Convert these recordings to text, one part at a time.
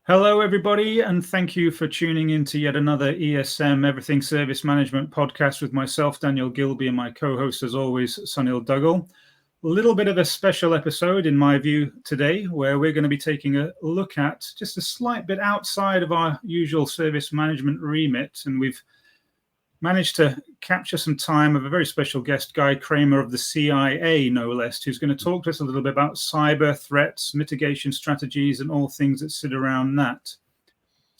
Hello, everybody, and thank you for tuning in to yet another ESM Everything Service Management podcast with myself, Daniel Gilby, and my co-host, as always, Sunil Duggal. A little bit of a special episode, in my view, today, where we're going to be taking a look at just a slight bit outside of our usual service management remit, and we've managed to capture some time of a very special guest, Guy Kramer of the CIA, no less, who's going to talk to us a little bit about cyber threats, mitigation strategies, and all things that sit around that.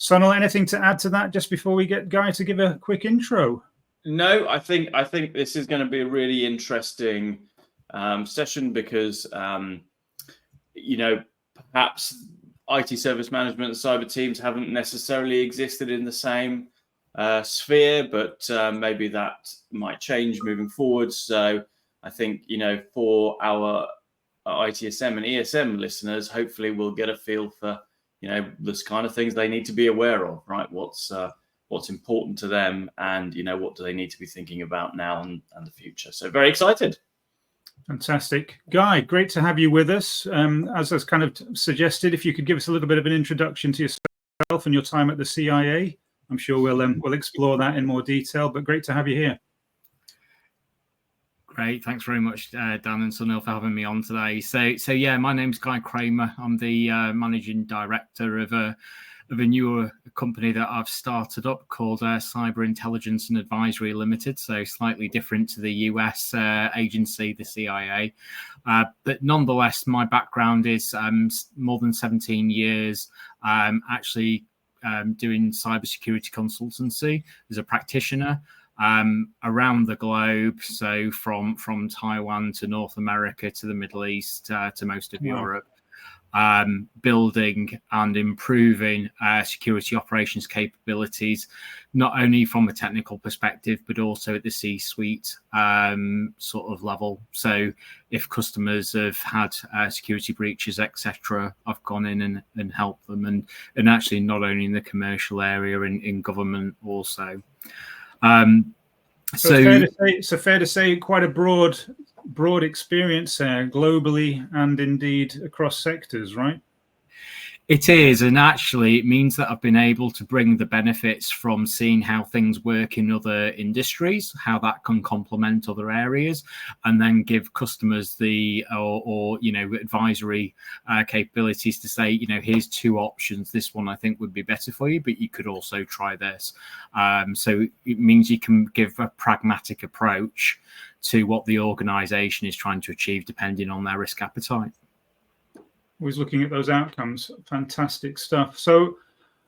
Sunil, anything to add to that just before we get Guy to give a quick intro? No, I think this is going to be a really interesting session because, perhaps IT service management and cyber teams haven't necessarily existed in the same sphere, but maybe that might change moving forward. So I think, for our ITSM and ESM listeners, hopefully we'll get a feel for, this kind of things they need to be aware of, right? What's important to them, and, what do they need to be thinking about now and the future. So very excited. Fantastic. Guy, great to have you with us. As I was kind of suggested, if you could give us a little bit of an introduction to yourself and your time at the CIA. I'm sure we'll explore that in more detail, but great to have you here. Great. Thanks very much, Dan and Sunil, for having me on today. So yeah, my name's Guy Kramer. I'm the managing director of a newer company that I've started up called Cyber Intelligence and Advisory Limited. So slightly different to the US agency, the CIA. But nonetheless, my background is more than 17 years actually doing cybersecurity consultancy as a practitioner around the globe. So from Taiwan to North America to the Middle East to most of Europe, building and improving security operations capabilities, not only from a technical perspective, but also at the C-suite sort of level. So if customers have had security breaches, etc., I've gone in and helped them, and actually not only in the commercial area, in government also. So fair to say quite a broad experience there, globally and indeed across sectors, right? It is, and actually it means that I've been able to bring the benefits from seeing how things work in other industries, how that can complement other areas, and then give customers the or advisory capabilities to say, here's two options. This one I think would be better for you, but you could also try this. So it means you can give a pragmatic approach to what the organization is trying to achieve, depending on their risk appetite. Always looking at those outcomes. Fantastic stuff. So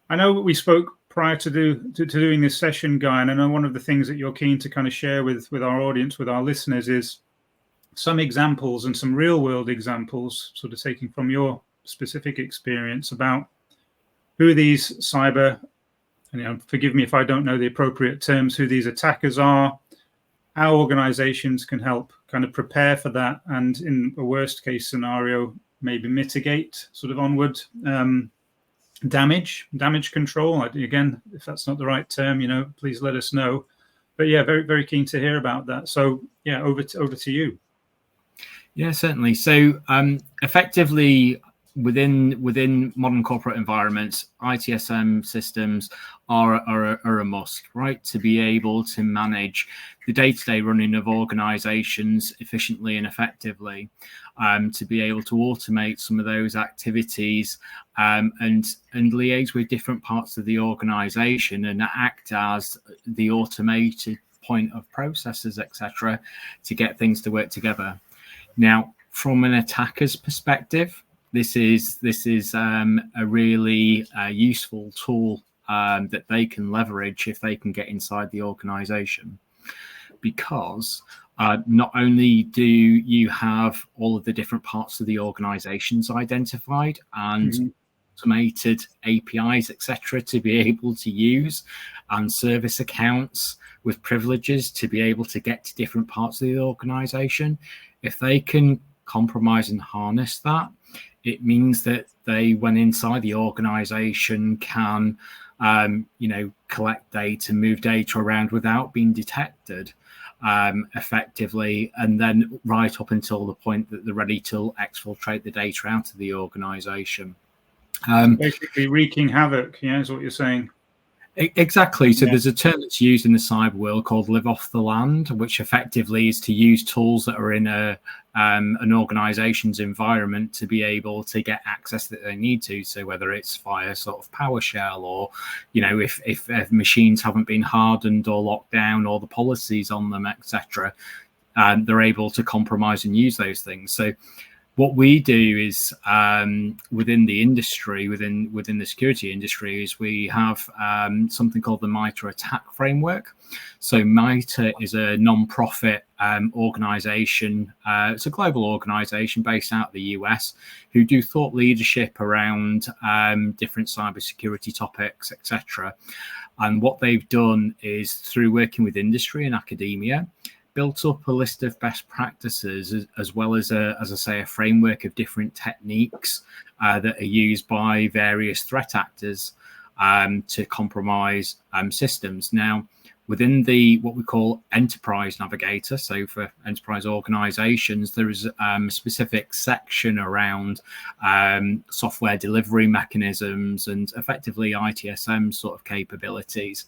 I know we spoke prior to doing this session, Guy, and I know one of the things that you're keen to kind of share with our audience, with our listeners, is some examples and some real world examples, sort of taking from your specific experience about who these cyber, and forgive me if I don't know the appropriate terms, who these attackers are, how organizations can help kind of prepare for that, and in a worst case scenario, maybe mitigate sort of onward damage control. Again, if that's not the right term, please let us know. But yeah, very, very keen to hear about that. So yeah, over to you. Yeah, certainly. So effectively, within modern corporate environments, ITSM systems are a must, right? To be able to manage the day-to-day running of organizations efficiently and effectively, to be able to automate some of those activities and liaise with different parts of the organization and act as the automated point of processes, etc., to get things to work together. Now, from an attacker's perspective, this is a really useful tool that they can leverage if they can get inside the organization, because not only do you have all of the different parts of the organizations identified and automated APIs, etc., to be able to use, and service accounts with privileges to be able to get to different parts of the organization. If they can compromise and harness that, it means that they, when inside the organization, can collect data, move data around without being detected effectively, and then right up until the point that they're ready to exfiltrate the data out of the organization. Basically wreaking havoc, yeah, is what you're saying. Exactly. So there's a term that's used in the cyber world called live off the land, which effectively is to use tools that are in an organization's environment to be able to get access that they need to. So whether it's via sort of PowerShell, or, you know, if machines haven't been hardened or locked down, or the policies on them, etc., they're able to compromise and use those things. So what we do is within the industry, within the security industry, is we have something called the MITRE ATT&CK framework. So MITRE is a non-profit organization. It's a global organization based out of the US who do thought leadership around different cybersecurity topics, etc. And what they've done is, through working with industry and academia, built up a list of best practices, as well as as I say, a framework of different techniques that are used by various threat actors to compromise systems. Now, within what we call Enterprise Navigator, so for enterprise organizations, there is a specific section around software delivery mechanisms and effectively ITSM sort of capabilities.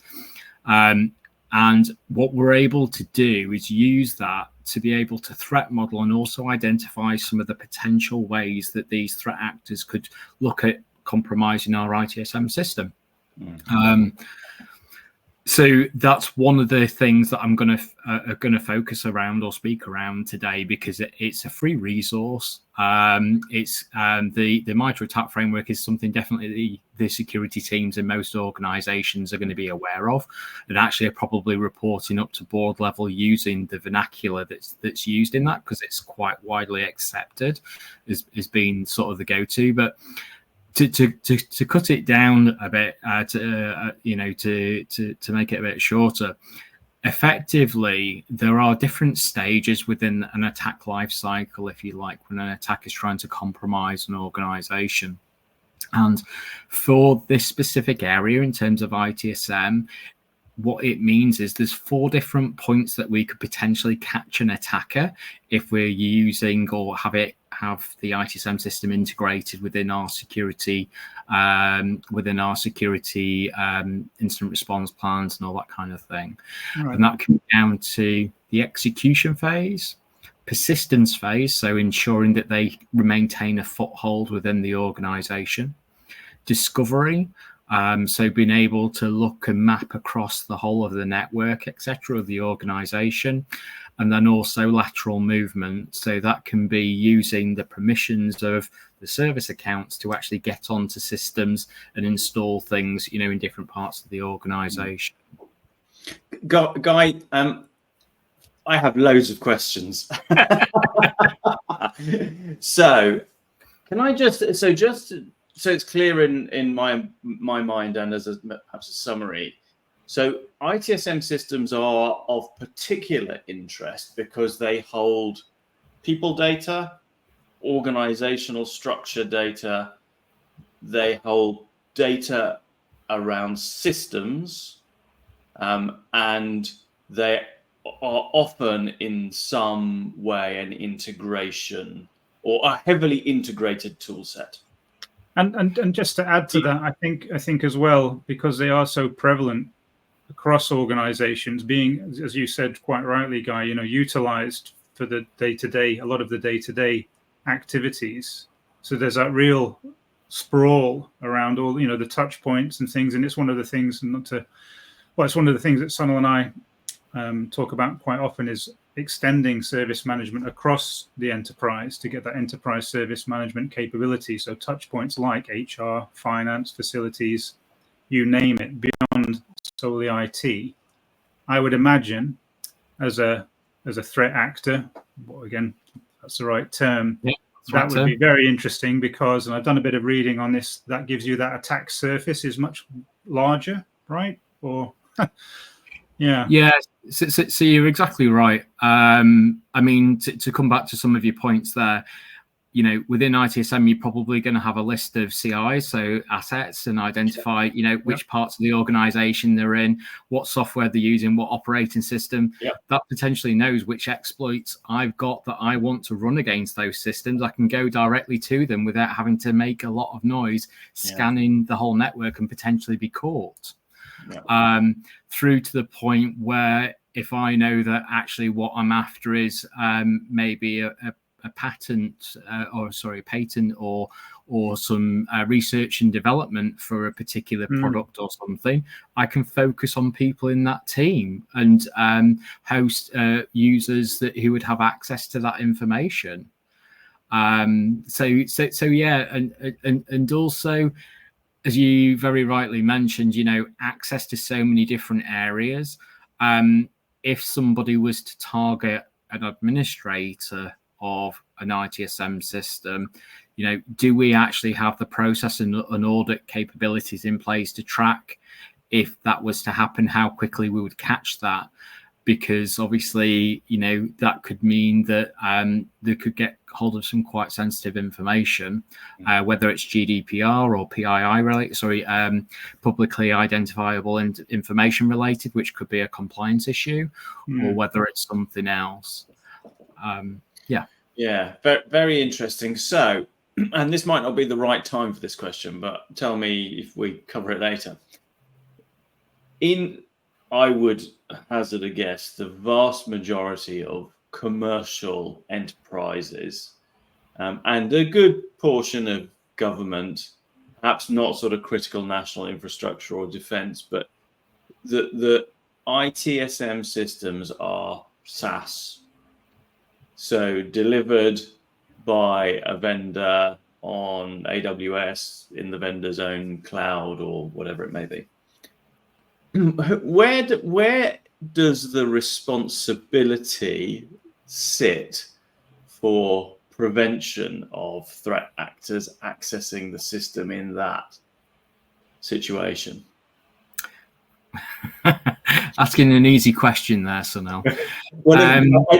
And what we're able to do is use that to be able to threat model and also identify some of the potential ways that these threat actors could look at compromising our ITSM system. So that's one of the things that I'm going to focus around or speak around today, because it's a free resource. It's the MITRE ATT&CK framework is something definitely the security teams in most organizations are going to be aware of, and actually are probably reporting up to board level using the vernacular that's used in that, because it's quite widely accepted as being sort of the go-to. But to cut it down a bit, to make it a bit shorter, effectively, there are different stages within an attack life cycle, if you like, when an attack is trying to compromise an organization. And for this specific area, in terms of ITSM, what it means is there's 4 different points that we could potentially catch an attacker if we're using or have the ITSM system integrated within our security incident response plans and all that kind of thing. Right. And that comes down to the execution phase, persistence phase, so ensuring that they maintain a foothold within the organization, discovery, so being able to look and map across the whole of the network, etc., of the organization, and then also lateral movement. So that can be using the permissions of the service accounts to actually get onto systems and install things, in different parts of the organization. Guy, I have loads of questions. So can I so it's clear in my mind, and as perhaps a summary. So ITSM systems are of particular interest because they hold people data, organizational structure data, they hold data around systems, and they are often in some way an integration or a heavily integrated tool set. And just to add to that, I think as well, because they are so prevalent across organizations, being, as you said quite rightly, Guy, utilized for the day-to-day, a lot of the day-to-day activities. So there's that real sprawl around all, the touch points and things. And it's one of the things, it's one of the things that Sunil and I talk about quite often, is extending service management across the enterprise to get that enterprise service management capability. So touch points like HR, finance, facilities, you name it, beyond solely IT. I would imagine as a threat actor, well, again, that's the right term. Yeah, that would be very interesting, because, and I've done a bit of reading on this, that gives you that attack surface is much larger, right? Or yeah. So you're exactly right. I mean, to come back to some of your points there, you know, within ITSM, you're probably going to have a list of CIs, so assets, and identify, you know, which parts of the organization they're in, what software they're using, what operating system. That potentially knows which exploits I've got that I want to run against those systems. I can go directly to them without having to make a lot of noise, scanning the whole network and potentially be caught. Through to the point where if I know that actually what I'm after is maybe a patent or some research and development for a particular product or something, I can focus on people in that team and host users who would have access to that information. So yeah, and also, as you very rightly mentioned, you know, access to so many different areas. If somebody was to target an administrator of an ITSM system, you know, do we actually have the process and audit capabilities in place to track if that was to happen, how quickly we would catch that? Because obviously, you know, that could mean that they could get hold of some quite sensitive information, whether it's GDPR or PII related, publicly identifiable information related, which could be a compliance issue, or whether it's something else. Yeah, very interesting. So, and this might not be the right time for this question, but tell me if we cover it later. I would hazard a guess, the vast majority of commercial enterprises and a good portion of government, perhaps not sort of critical national infrastructure or defense, but the ITSM systems are SaaS. So delivered by a vendor on AWS in the vendor's own cloud or whatever it may be. Where does the responsibility sit for prevention of threat actors accessing the system in that situation? Asking an easy question there, Sunil. Well,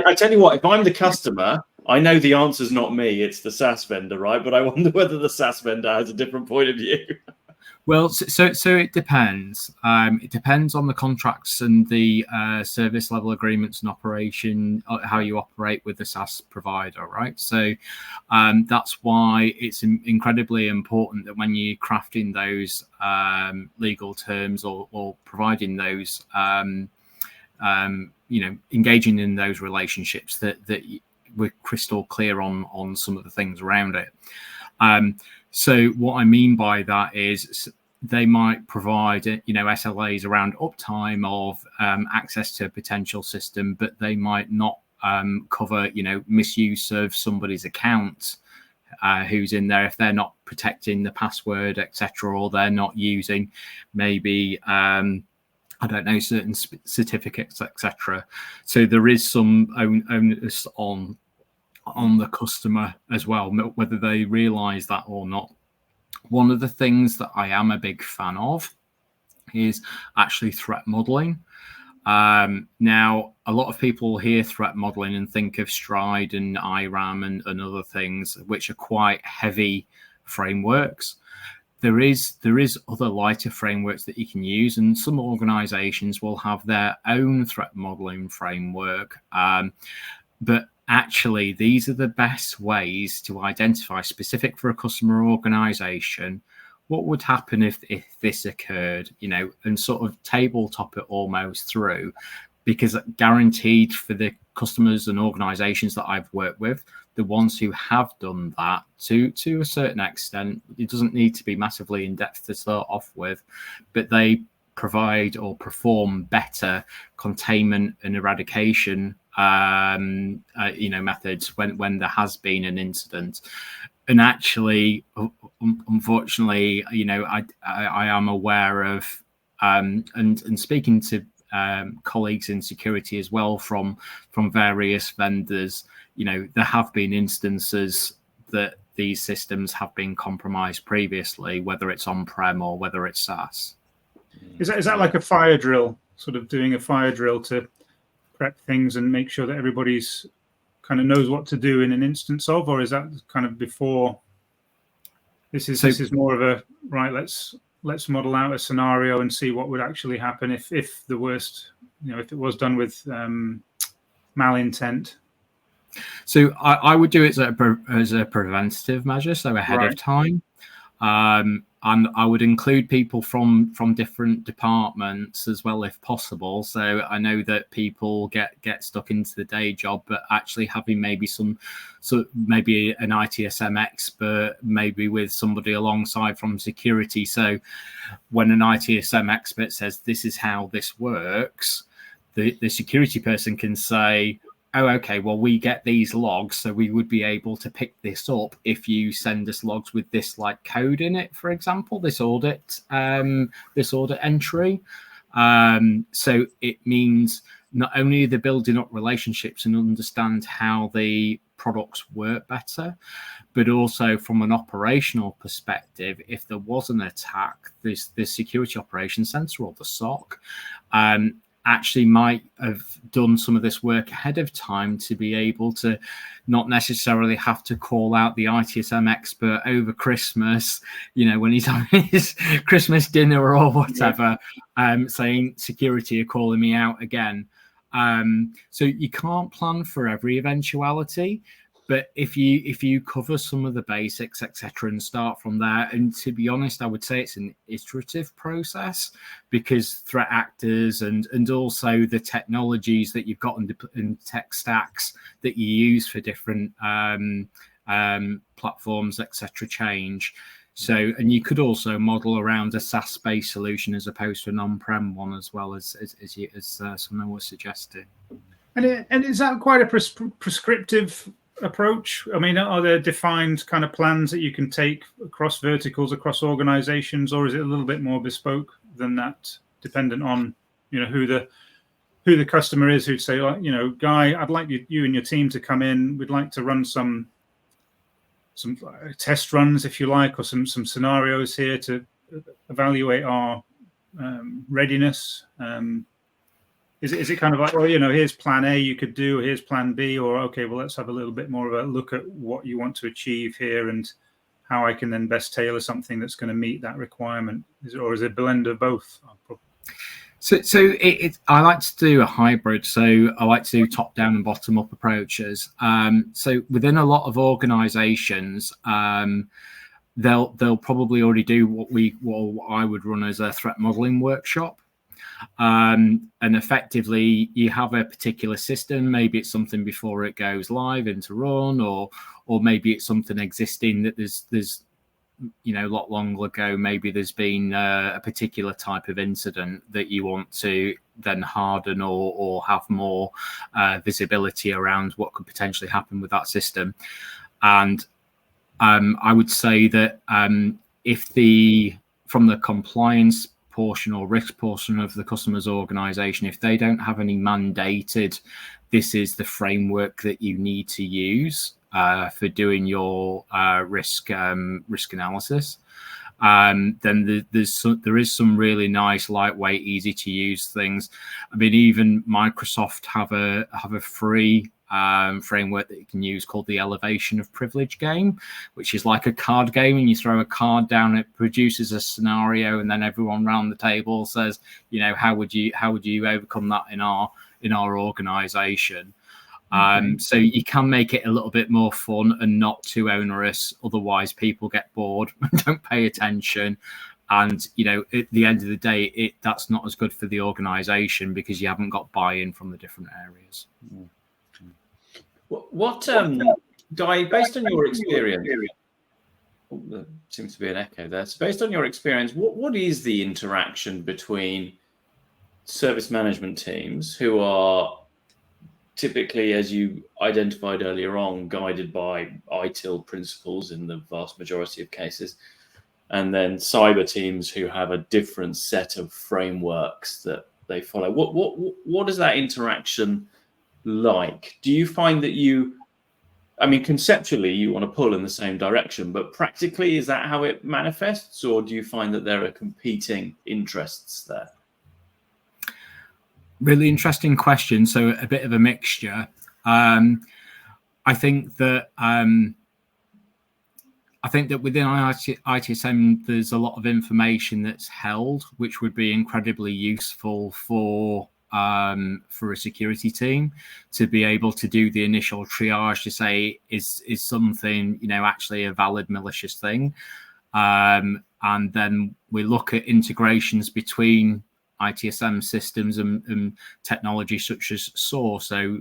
I tell you what, if I'm the customer, I know the answer's not me, it's the SaaS vendor, right? But I wonder whether the SaaS vendor has a different point of view. Well, so it depends. It depends on the contracts and the service level agreements and operation, how you operate with the SaaS provider, right? So that's why it's incredibly important that when you're crafting those legal terms or providing those, you know, engaging in those relationships, that we're crystal clear on some of the things around it. So what I mean by that is they might provide, you know, SLAs around uptime of access to a potential system, but they might not cover, you know, misuse of somebody's account who's in there if they're not protecting the password, etc., or they're not using maybe I don't know, certain certificates, etc. So there is some onus on the customer as well, whether they realize that or not. One of the things that I am a big fan of is actually threat modeling. Now, a lot of people hear threat modeling and think of Stride and IRAM and other things, which are quite heavy frameworks. There is other lighter frameworks that you can use, and some organizations will have their own threat modeling framework. But actually, these are the best ways to identify, specific for a customer organization, what would happen if this occurred, you know, and sort of tabletop it almost through, because guaranteed for the customers and organizations that I've worked with, the ones who have done that to a certain extent, it doesn't need to be massively in depth to start off with, but they provide or perform better containment and eradication you know, methods when there has been an incident. And actually, unfortunately, you know, I am aware of and speaking to colleagues in security as well from various vendors, you know, there have been instances that these systems have been compromised previously, whether it's on-prem or whether it's SaaS. Is that like a fire drill, sort of doing a fire drill to prep things and make sure that everybody's kind of knows what to do in an instance of, or is that kind of before? This is more of a right. Let's model out a scenario and see what would actually happen if the worst, if it was done with malintent. So I would do it as a preventative measure, so ahead of time. And I would include people from different departments as well, if possible. So I know that people get stuck into the day job, but actually having maybe maybe an ITSM expert, maybe with somebody alongside from security. So when an ITSM expert says this is how this works, the security person can say, oh, okay, well, we get these logs, so we would be able to pick this up if you send us logs with this like code in it, for example, this audit entry. So it means not only they're building up relationships and understand how the products work better, but also from an operational perspective, if there was an attack, this security operations center or the SOC actually might have done some of this work ahead of time to be able to not necessarily have to call out the ITSM expert over Christmas, when he's on his Christmas dinner or whatever, saying security are calling me out again. So you can't plan for every eventuality, but if you cover some of the basics, etc., and start from there, and to be honest, I would say it's an iterative process, because threat actors and also the technologies that you've got in tech stacks that you use for different platforms, etc., change. So, and you could also model around a SaaS-based solution as opposed to an on-prem one, as well as someone was suggesting. And is that quite a prescriptive approach? I mean, are there defined kind of plans that you can take across verticals, across organizations, or is it a little bit more bespoke than that, dependent on who the customer is, who'd say, Guy, I'd like you and your team to come in. We'd like to run some test runs, if you like, or some scenarios here to evaluate our readiness. Is it kind of like, well, here's plan A you could do, here's plan B, or okay, well, let's have a little bit more of a look at what you want to achieve here and how I can then best tailor something that's going to meet that requirement? Is it a blend of both? So I like to do a hybrid. So I like to do top-down and bottom-up approaches. So within a lot of organizations, they'll probably already do what I would run as a threat modeling workshop. And effectively you have a particular system, maybe it's something before it goes live into run, or maybe it's something existing that there's lot long ago, maybe there's been a particular type of incident that you want to then harden or have more visibility around what could potentially happen with that system. And I would say that from the compliance portion or risk portion of the customer's organization, if they don't have any mandated, this is the framework that you need to use for doing your risk analysis, then there is some really nice, lightweight, easy to use things. I mean, even Microsoft have a free framework that you can use called the Elevation of Privilege game, which is like a card game, and you throw a card down, it produces a scenario, and then everyone around the table says, how would you overcome that in our organization. So you can make it a little bit more fun and not too onerous, otherwise people get bored and don't pay attention. And at the end of the day, that's not as good for the organization, because you haven't got buy-in from the different areas. What Guy, based on your experience, there seems to be an echo there. So based on your experience, what is the interaction between service management teams, who are typically, as you identified earlier on, guided by ITIL principles in the vast majority of cases, and then cyber teams who have a different set of frameworks that they follow? What is that interaction like? Do you find that conceptually you want to pull in the same direction, but practically, is that how it manifests, or do you find that there are competing interests there? Really interesting question. So a bit of a mixture. I think that within ITSM, there's a lot of information that's held, which would be incredibly useful for a security team to be able to do the initial triage to say, is something, actually a valid malicious thing? And then we look at integrations between ITSM systems and technology such as SOAR, so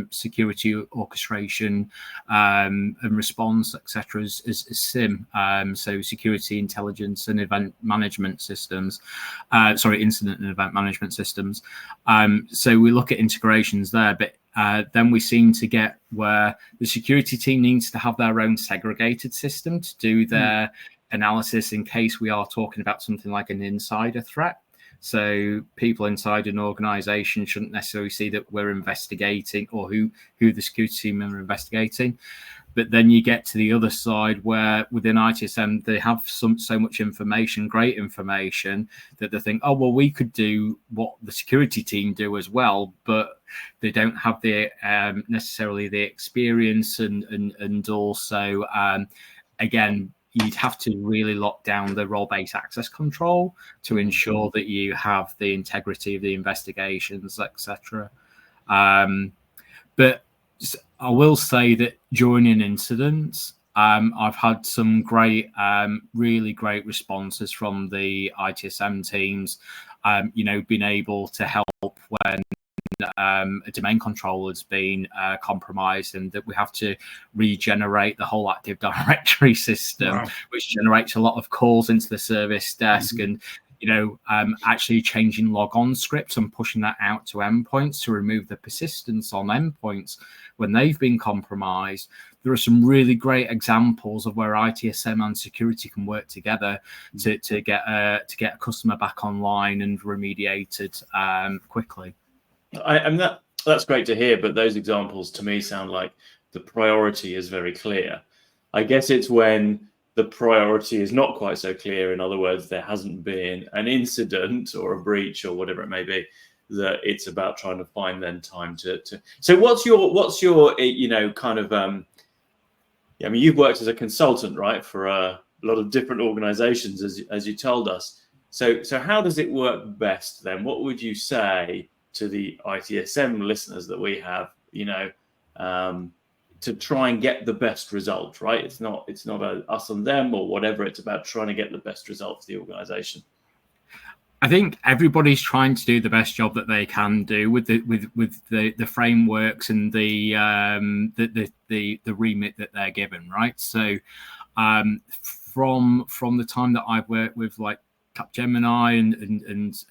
security orchestration and response, etc., as SIM, so security intelligence and event management systems, incident and event management systems. So we look at integrations there, but then we seem to get where the security team needs to have their own segregated system to do their analysis in case we are talking about something like an insider threat. So people inside an organization shouldn't necessarily see that we're investigating or who the security team are investigating. But then you get to the other side where within ITSM, they have so much information, great information, that they think, oh, well, we could do what the security team do as well, but they don't have the necessarily the experience and also, again, you'd have to really lock down the role-based access control to ensure that you have the integrity of the investigations, etc. But I will say that during an incident, I've had some great, really great responses from the ITSM teams, being able to help when a domain controller has been compromised, and that we have to regenerate the whole Active Directory system, which generates a lot of calls into the service desk, and actually changing logon scripts and pushing that out to endpoints to remove the persistence on endpoints when they've been compromised. There are some really great examples of where ITSM and security can work together to get a customer back online and remediated quickly. That's great to hear, but those examples to me sound like the priority is very clear. I guess it's when the priority is not quite so clear. In other words, there hasn't been an incident or a breach or whatever it may be, that it's about trying to find then time to. So what's your kind of I mean, you've worked as a consultant, right, for a lot of different organizations, as you told us. So how does it work best then? What would you say to the ITSM listeners that we have, to try and get the best result, right? It's not us and them or whatever. It's about trying to get the best result for the organization. I think everybody's trying to do the best job that they can do with the frameworks and the remit that they're given, right? So from the time that I've worked with like Capgemini and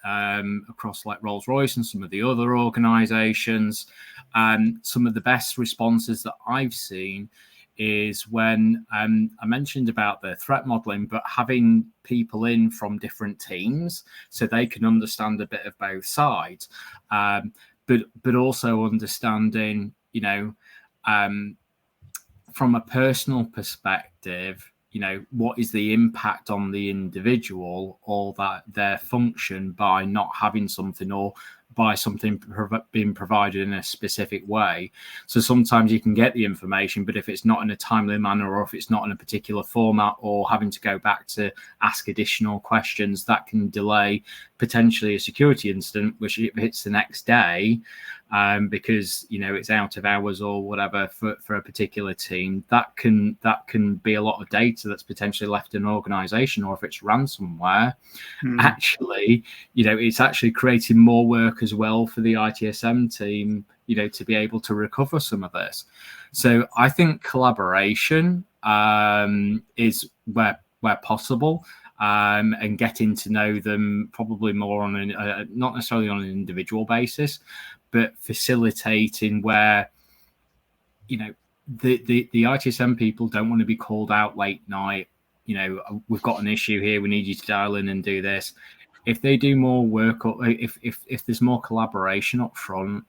across like Rolls-Royce and some of the other organizations, some of the best responses that I've seen is when I mentioned about the threat modeling, but having people in from different teams so they can understand a bit of both sides, but also understanding, from a personal perspective, what is the impact on the individual or that their function by not having something or by something being provided in a specific way. So sometimes you can get the information, but if it's not in a timely manner or if it's not in a particular format or having to go back to ask additional questions, that can delay potentially a security incident, which if it's the next day, because it's out of hours or whatever for a particular team, that can be a lot of data that's potentially left in an organization, or if it's ransomware, actually, it's actually creating more work as well for the ITSM team, to be able to recover some of this. So I think collaboration is where possible. And getting to know them probably more on not necessarily on an individual basis, but facilitating where, the ITSM people don't want to be called out late night. We've got an issue here. We need you to dial in and do this. If they do more work, or if there's more collaboration up front,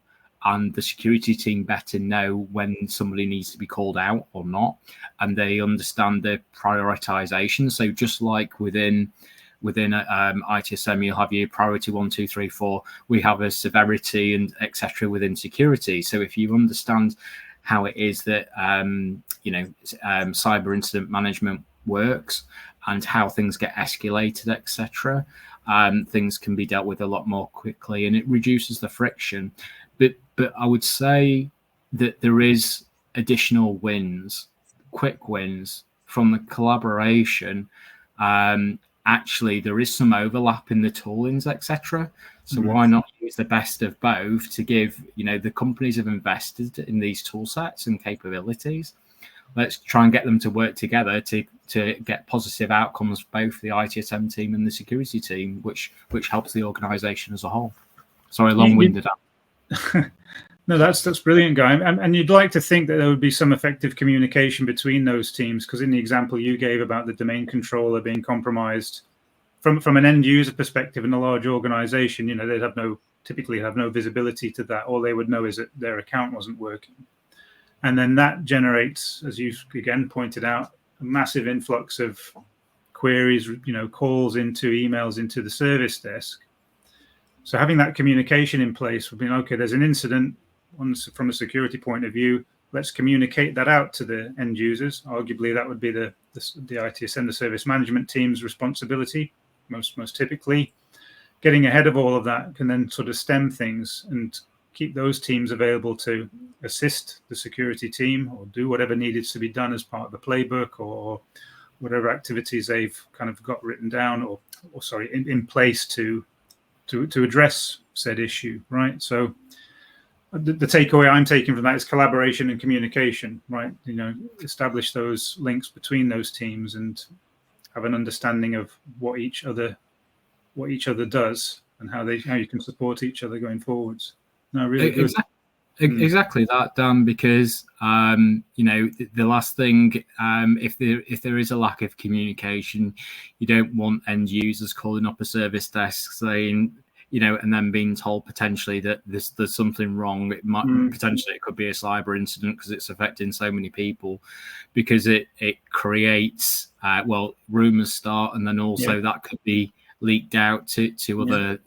and the security team better know when somebody needs to be called out or not, and they understand the prioritization. So just like within ITSM, you'll have your priority 1, 2, 3, 4. We have a severity and etc. within security. So if you understand how it is that cyber incident management works and how things get escalated, etc. Things can be dealt with a lot more quickly, and it reduces the friction. But I would say that there is additional wins, quick wins from the collaboration. Actually, there is some overlap in the toolings, etc. So why not use the best of both to give, the companies have invested in these tool sets and capabilities. Let's try and get them to work together to get positive outcomes for both the ITSM team and the security team, which helps the organization as a whole. Sorry, long-winded. No, that's brilliant, Guy. And you'd like to think that there would be some effective communication between those teams, because in the example you gave about the domain controller being compromised, from an end user perspective in a large organization, they'd typically have no visibility to that. All they would know is that their account wasn't working. And then that generates, as you again pointed out, a massive influx of queries, calls emails into the service desk. So having that communication in place would be, okay, there's an incident from a security point of view. Let's communicate that out to the end users. Arguably, that would be the ITSM, the service management team's responsibility. Most typically, getting ahead of all of that can then sort of stem things and keep those teams available to assist the security team or do whatever needed to be done as part of the playbook or whatever activities they've kind of got written down or in place to address said issue, right? So the takeaway I'm taking from that is collaboration and communication, right? Establish those links between those teams and have an understanding of what each other does and how you can support each other going forwards. No, really good. Exactly that, Dan, because the last thing, if there is a lack of communication, you don't want end users calling up a service desk saying, and then being told potentially that there's something wrong. It might potentially, it could be a cyber incident because it's affecting so many people, because it creates rumors start, and then also that could be leaked out to other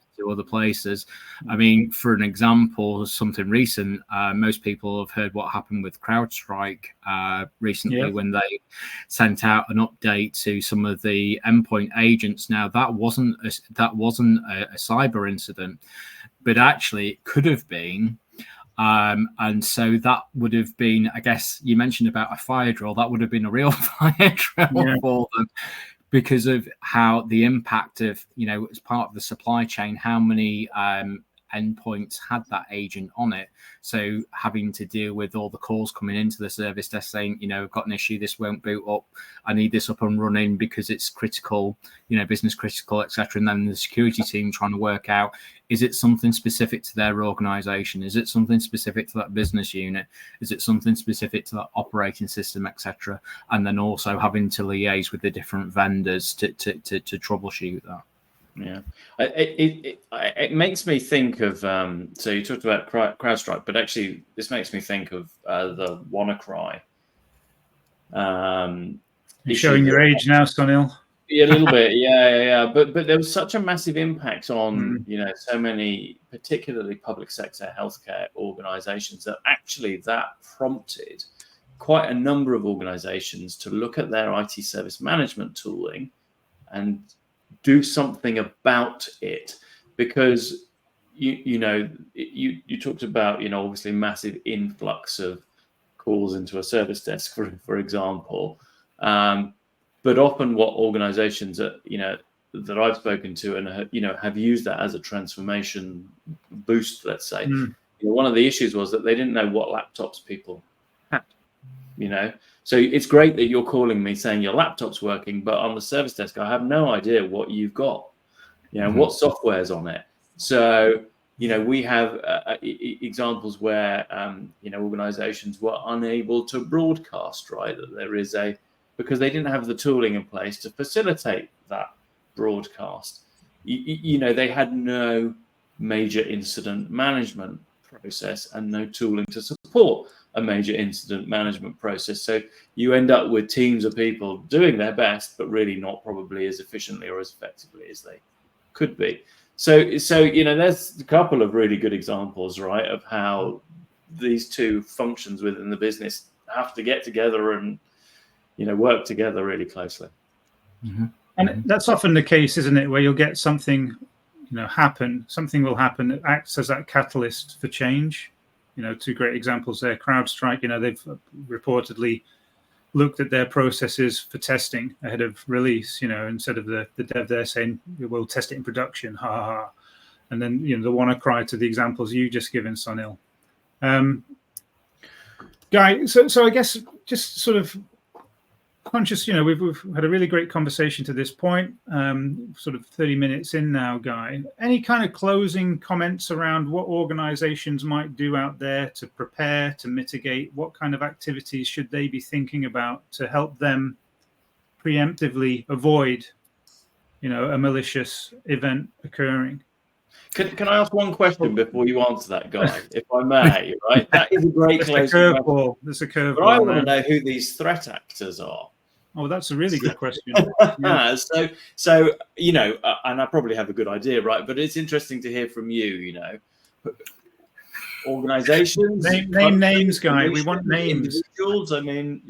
places. I mean, for an example, something recent, most people have heard what happened with CrowdStrike recently when they sent out an update to some of the endpoint agents. Now, that wasn't a cyber incident, but actually it could have been. And so that would have been, I guess you mentioned about a fire drill, that would have been a real fire drill for them, because of how the impact of, as part of the supply chain, how many endpoints had that agent on it. So having to deal with all the calls coming into the service desk saying, I've got an issue, this won't boot up, I need this up and running because it's critical, business critical, etc. And then the security team trying to work out, is it something specific to their organization? Is it something specific to that business unit? Is it something specific to that operating system, etc.? And then also having to liaise with the different vendors to troubleshoot that. Yeah, it makes me think of, so you talked about CrowdStrike, but actually this makes me think of the WannaCry. You're showing your age now, Sunil. Yeah, a little bit, yeah. But there was such a massive impact on so many, particularly public sector healthcare organisations, that actually that prompted quite a number of organisations to look at their IT service management tooling and do something about it, because you talked about obviously massive influx of calls into a service desk, for example, but often what organizations that I've spoken to and have used that as a transformation boost, let's say, one of the issues was that they didn't know what laptops people had. So it's great that you're calling me saying your laptop's working, but on the service desk, I have no idea what you've got, what software's on it. So, we have examples where, organizations were unable to broadcast, right? That there is because they didn't have the tooling in place to facilitate that broadcast. They had no major incident management process and no tooling to support a major incident management process. So you end up with teams of people doing their best, but really not probably as efficiently or as effectively as they could be. So there's a couple of really good examples, right, of how these two functions within the business have to get together and, work together really closely. Mm-hmm. And that's often the case, isn't it, where you'll get something, happen, something will happen that acts as that catalyst for change. Two great examples there. CrowdStrike, they've reportedly looked at their processes for testing ahead of release, instead of the dev there saying, we'll test it in production, ha ha ha. And then, the WannaCry to the examples you just given, Sunil. Guy, so I guess just sort of conscious, we've had a really great conversation to this point, sort of 30 minutes in now, Guy. Any kind of closing comments around what organizations might do out there to prepare, to mitigate? What kind of activities should they be thinking about to help them preemptively avoid, a malicious event occurring? Can I ask one question before you answer that, Guy, if I may? Right, that is a great closing curveball. There's a curveball. But I want to know who these threat actors are. Oh, that's a really good question. Yeah. So and I probably have a good idea, right? But it's interesting to hear from you. Organizations, name names, Guy. We want names. Individuals. I mean,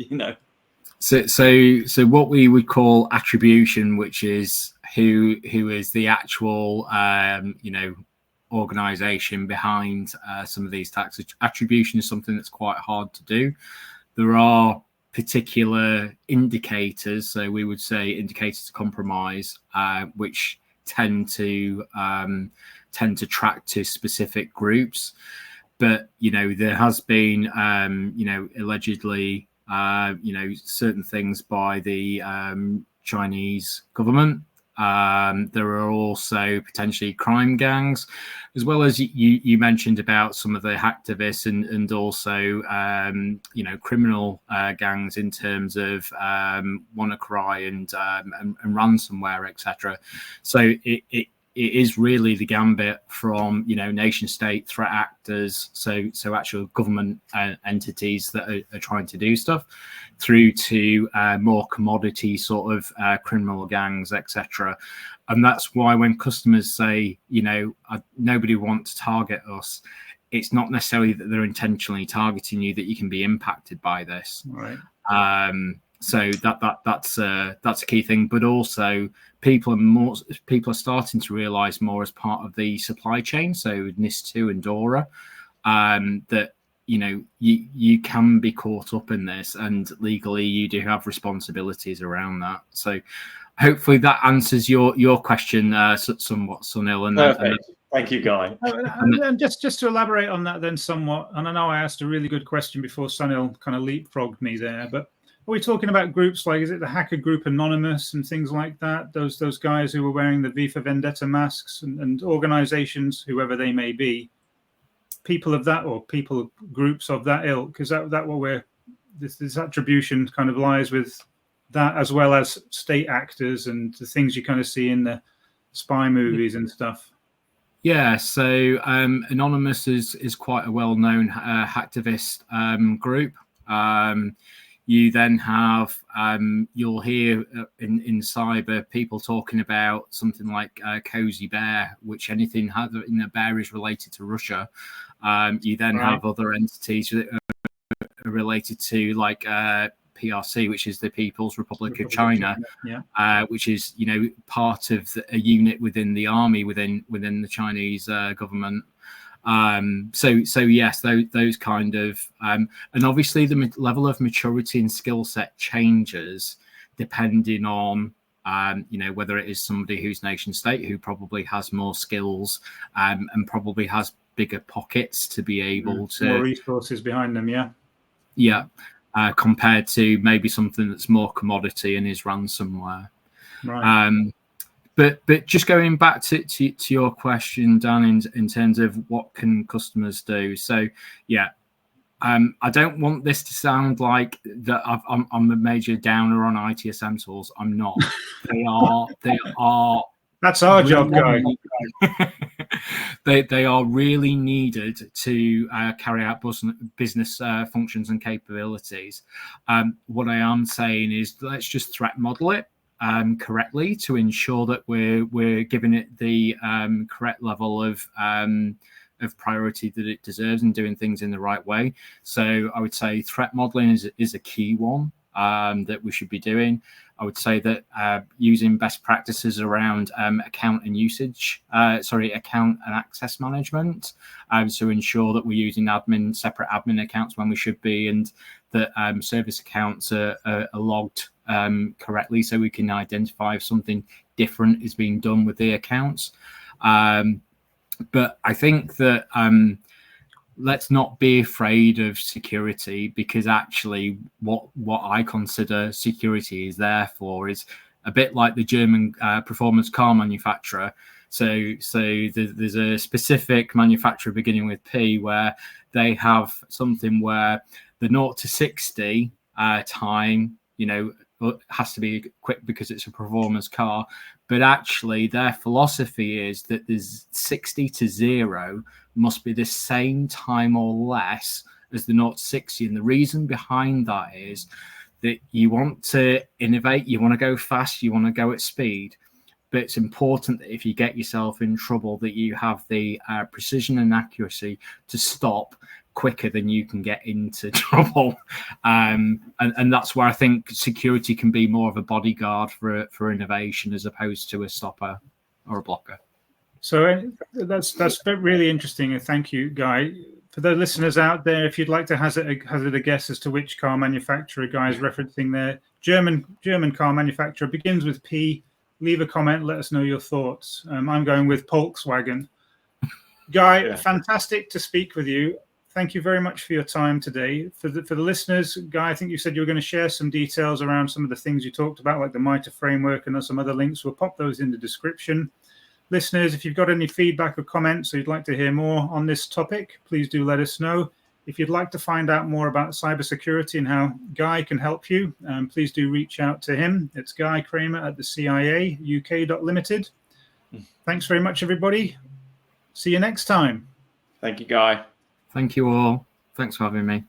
So what we would call attribution, which is who is the actual organization behind some of these attacks. Attribution is something that's quite hard to do. There are particular indicators, so we would say indicators of compromise, which tend to track to specific groups. But there has been allegedly certain things by the Chinese government. There are also potentially crime gangs, as well as you mentioned about some of the hacktivists and also criminal gangs in terms of WannaCry and ransomware, etc. So it is really the gambit from nation state threat actors, so actual government entities that are trying to do stuff, through to more commodity sort of criminal gangs, etc. And that's why when customers say, nobody wants to target us, it's not necessarily that they're intentionally targeting you, that you can be impacted by this. Right. So that's a key thing, but also people are starting to realize more as part of the supply chain. So NIS2 and DORA, that you can be caught up in this, and legally you do have responsibilities around that. So hopefully that answers your question somewhat, Sunil. Perfect. Thank you, Guy. And just to elaborate on that then somewhat, and I know I asked a really good question before Sunil kind of leapfrogged me there, but are we talking about groups like, is it the hacker group Anonymous and things like that? Those guys who were wearing the V for Vendetta masks and organizations, whoever they may be, people of that, or people groups of that ilk? Is that what this attribution kind of lies with that, as well as state actors and the things you kind of see in the spy movies and stuff? Yeah, so Anonymous is quite a well-known hacktivist group. You then have, you'll hear in cyber people talking about something like Cozy Bear, which anything bear is related to Russia. You then have other entities that are related to like PRC, which is the People's Republic of China, which is part of a unit within the army within the Chinese government. So yes, those kind of and obviously the level of maturity and skill set changes depending on whether it is somebody who's nation state, who probably has more skills and probably has bigger pockets to be able to more resources behind them, compared to maybe something that's more commodity and is ransomware. Right. But just going back to your question, Dan, in terms of what can customers do. So I don't want this to sound like that I'm a major downer on ITSM tools. I'm not. They are. That's our job, Guy. They are really needed to carry out business functions and capabilities. What I am saying is, let's just threat model it correctly to ensure that we're giving it the correct level of priority that it deserves and doing things in the right way. So I would say threat modeling is a key one that we should be doing. I would say that using best practices around account and access management, so ensure that we're using separate admin accounts when we should be, and that service accounts are logged correctly, so we can identify if something different is being done with the accounts. But I think that let's not be afraid of security, because actually what I consider security is there for is a bit like the German performance car manufacturer. So there's a specific manufacturer beginning with P where they have something where the 0 to 60 time, has to be quick because it's a performance car. But actually their philosophy is that there's 60 to 0 must be the same time or less as the 0 to 60. And the reason behind that is that you want to innovate, you want to go fast, you want to go at speed. But it's important that if you get yourself in trouble, that you have the precision and accuracy to stop quicker than you can get into trouble. And that's where I think security can be more of a bodyguard for innovation as opposed to a stopper or a blocker. So that's really interesting, and thank you, Guy. For the listeners out there, if you'd like to hazard a guess as to which car manufacturer Guy is referencing there, German car manufacturer, begins with P. Leave a comment, let us know your thoughts. I'm going with Volkswagen. Guy, fantastic to speak with you. Thank you very much for your time today. For the listeners, Guy, I think you said you were going to share some details around some of the things you talked about, like the MITRE framework, and some other links. We'll pop those in the description. Listeners, if you've got any feedback or comments or you'd like to hear more on this topic, please do let us know. If you'd like to find out more about cybersecurity and how Guy can help you, please do reach out to him. It's Guy Kramer at the CIAUK.ltd. Thanks very much, everybody. See you next time. Thank you, Guy. Thank you all. Thanks for having me.